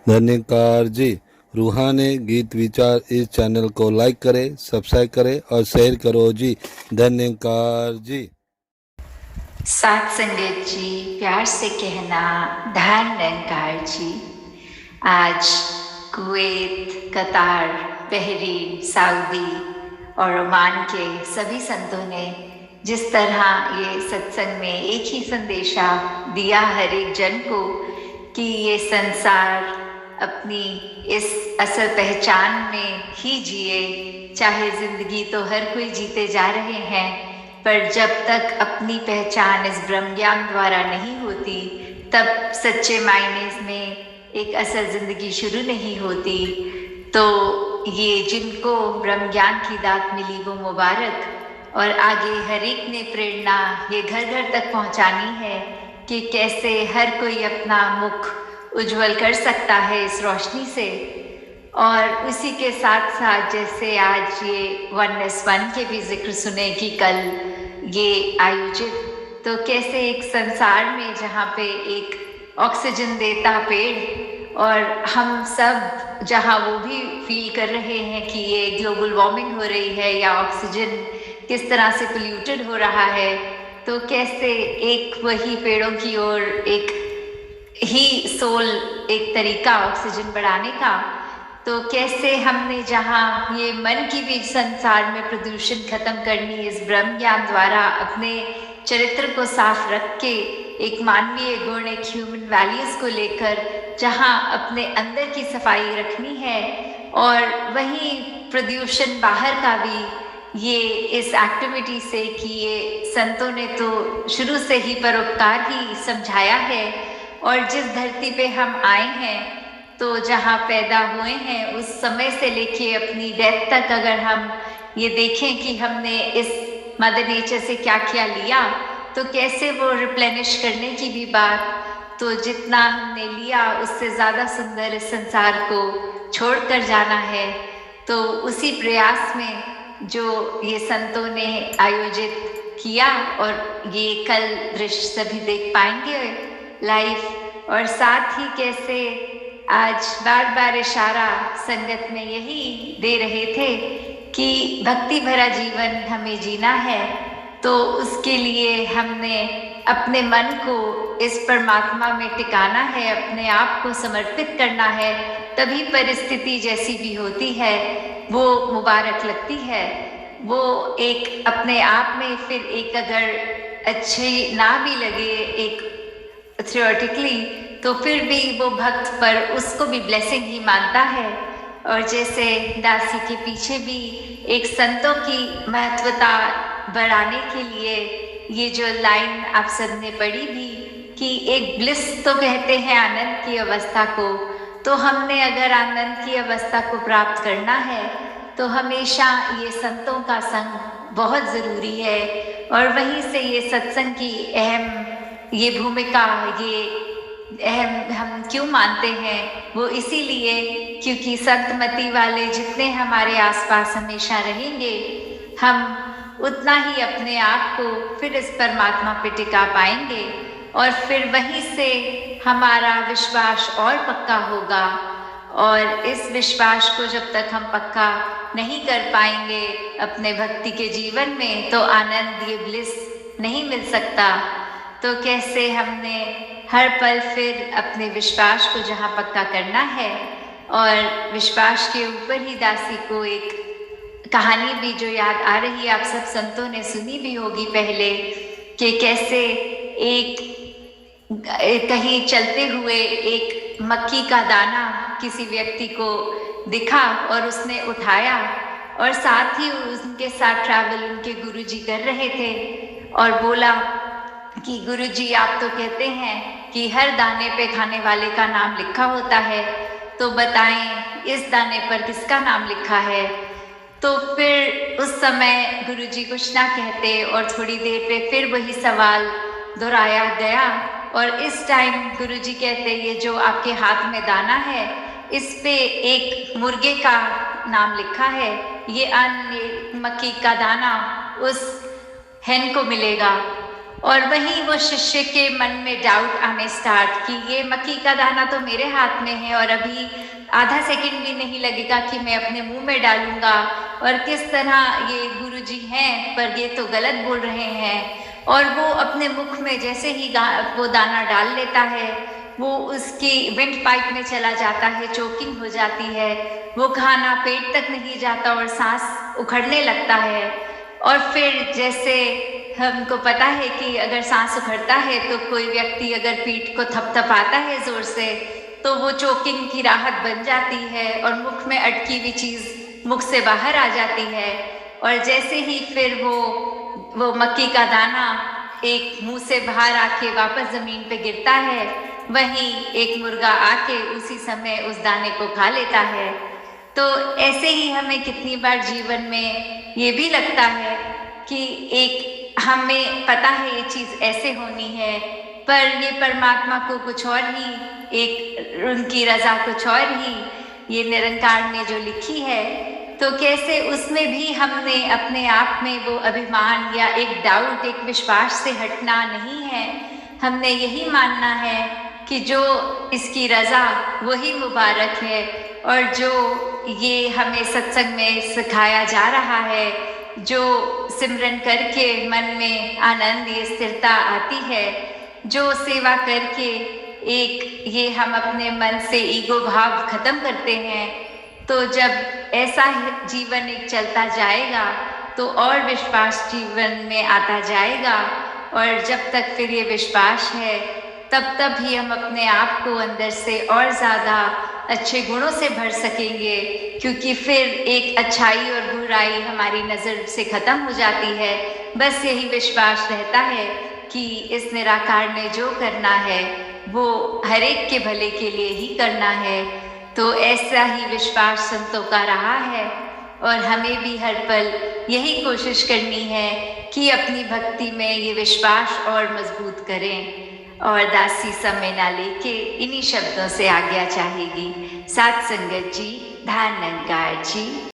धन्यकार जी। रूहानी गीत विचार इस चैनल को लाइक करें, सब्सक्राइब करें और शेयर करो जी। धन्यकार जी। साथ संगत जी, प्यार से कहना धन निरंकार जी। आज कुवैत, कतार, बहरीन, सऊदी और ओमान के सभी संतों ने जिस तरह ये सत्संग में एक ही संदेशा दिया हर एक जन को कि ये संसार अपनी इस असल पहचान में ही जिए। चाहे जिंदगी तो हर कोई जीते जा रहे हैं, पर जब तक अपनी पहचान इस ब्रह्म ज्ञान द्वारा नहीं होती, तब सच्चे मायने में एक असल जिंदगी शुरू नहीं होती। तो ये जिनको ब्रह्म ज्ञान की दात मिली वो मुबारक, और आगे हर एक ने प्रेरणा ये घर घर तक पहुंचानी है कि कैसे हर कोई अपना मुख उज्जवल कर सकता है इस रोशनी से। और उसी के साथ साथ जैसे आज ये वननेस वन के भी जिक्र सुने कि कल ये आयोजित, तो कैसे एक संसार में जहाँ पे एक ऑक्सीजन देता पेड़, और हम सब जहाँ वो भी फील कर रहे हैं कि ये ग्लोबल वार्मिंग हो रही है या ऑक्सीजन किस तरह से पोल्यूटेड हो रहा है, तो कैसे एक वही पेड़ों की ओर एक ही सोल, एक तरीका ऑक्सीजन बढ़ाने का, तो कैसे हमने जहाँ ये मन की भी संसार में प्रदूषण खत्म करनी इस ब्रह्म ज्ञान द्वारा अपने चरित्र को साफ रख के एक मानवीय गुण, एक ह्यूमन वैल्यूज को लेकर जहाँ अपने अंदर की सफाई रखनी है, और वहीं प्रदूषण बाहर का भी ये इस एक्टिविटी से कि ये संतों ने तो शुरू से ही परोपकार ही समझाया है। और जिस धरती पे हम आए हैं, तो जहाँ पैदा हुए हैं उस समय से लेके अपनी डेथ तक अगर हम ये देखें कि हमने इस मदर नेचर से क्या क्या लिया, तो कैसे वो रिप्लेनिश करने की भी बात, तो जितना हमने लिया उससे ज़्यादा सुंदर इस संसार को छोड़कर जाना है। तो उसी प्रयास में जो ये संतों ने आयोजित किया, और ये कल दृश्य सभी देख पाएंगे लाइव, और साथ ही कैसे आज बार बार इशारा संगत में यही दे रहे थे कि भक्ति भरा जीवन हमें जीना है, तो उसके लिए हमने अपने मन को इस परमात्मा में टिकाना है, अपने आप को समर्पित करना है, तभी परिस्थिति जैसी भी होती है वो मुबारक लगती है। वो एक अपने आप में फिर एक अगर अच्छी ना भी लगे एक थियोरेटिकली, तो फिर भी वो भक्त पर उसको भी ब्लेसिंग ही मानता है। और जैसे दासी के पीछे भी एक संतों की महत्वता बढ़ाने के लिए ये जो लाइन आप सबने पढ़ी भी कि एक ब्लिस तो कहते हैं आनंद की अवस्था को, तो हमने अगर आनंद की अवस्था को प्राप्त करना है तो हमेशा ये संतों का संग बहुत ज़रूरी है। और वहीं से ये सत्संग की अहम ये भूमिका, ये अहम हम क्यों मानते हैं, वो इसीलिए क्योंकि संतमति वाले जितने हमारे आसपास हमेशा रहेंगे, हम उतना ही अपने आप को फिर इस परमात्मा पे टिका पाएंगे, और फिर वहीं से हमारा विश्वास और पक्का होगा। और इस विश्वास को जब तक हम पक्का नहीं कर पाएंगे अपने भक्ति के जीवन में, तो आनंद, ये ब्लिस नहीं मिल सकता। तो कैसे हमने हर पल फिर अपने विश्वास को जहाँ पक्का करना है, और विश्वास के ऊपर ही दासी को एक कहानी भी जो याद आ रही है, आप सब संतों ने सुनी भी होगी पहले, कि कैसे एक कहीं चलते हुए एक मक्की का दाना किसी व्यक्ति को दिखा और उसने उठाया, और साथ ही उनके साथ ट्रैवल उनके गुरुजी कर रहे थे, और बोला कि गुरुजी आप तो कहते हैं कि हर दाने पे खाने वाले का नाम लिखा होता है, तो बताएं इस दाने पर किसका नाम लिखा है। तो फिर उस समय गुरुजी कुछ ना कहते, और थोड़ी देर पे फिर वही सवाल दोहराया गया, और इस टाइम गुरुजी कहते ये जो आपके हाथ में दाना है इस पे एक मुर्गे का नाम लिखा है, ये अन्न, ये मक्की का दाना उस hen को मिलेगा। और वहीं वो शिष्य के मन में डाउट आने स्टार्ट कि ये मक्की का दाना तो मेरे हाथ में है और अभी आधा सेकंड भी नहीं लगेगा कि मैं अपने मुंह में डालूंगा, और किस तरह ये गुरुजी हैं पर ये तो गलत बोल रहे हैं। और वो अपने मुख में जैसे ही वो दाना डाल लेता है, वो उसकी विंड पाइप में चला जाता है, चोकिंग हो जाती है, वो खाना पेट तक नहीं जाता और सांस उखड़ने लगता है। और फिर जैसे हमको पता है कि अगर सांस उखड़ता है तो कोई व्यक्ति अगर पीठ को थपथपाता है जोर से तो वो चोकिंग की राहत बन जाती है और मुख में अटकी हुई चीज मुख से बाहर आ जाती है। और जैसे ही फिर वो मक्की का दाना एक मुंह से बाहर आके वापस जमीन पे गिरता है, वहीं एक मुर्गा आके उसी समय उस दाने को खा लेता है। तो ऐसे ही हमें कितनी बार जीवन में ये भी लगता है कि एक हमें पता है ये चीज ऐसे होनी है, पर ये परमात्मा को कुछ और ही, एक उनकी रजा कुछ और ही ये निरंकार ने जो लिखी है, तो कैसे उसमें भी हमने अपने आप में वो अभिमान या एक डाउट, एक विश्वास से हटना नहीं है। हमने यही मानना है कि जो इसकी रजा वही मुबारक है, और जो ये हमें सत्संग में सिखाया जा रहा है, जो सिमरन करके मन में आनंद, ये स्थिरता आती है, जो सेवा करके एक ये हम अपने मन से ईगो भाव खत्म करते हैं, तो जब ऐसा जीवन एक चलता जाएगा तो और विश्वास जीवन में आता जाएगा। और जब तक फिर ये विश्वास है तब ही हम अपने आप को अंदर से और ज़्यादा अच्छे गुणों से भर सकेंगे, क्योंकि फिर एक अच्छाई और बुराई हमारी नज़र से ख़त्म हो जाती है। बस यही विश्वास रहता है कि इस निराकार ने जो करना है वो हर एक के भले के लिए ही करना है। तो ऐसा ही विश्वास संतों का रहा है, और हमें भी हर पल यही कोशिश करनी है कि अपनी भक्ति में ये विश्वास और मजबूत करें। और दासी समय ना लेके इन्हीं शब्दों से आज्ञा चाहेगी। सात संगत जी, धन निरंकार जी।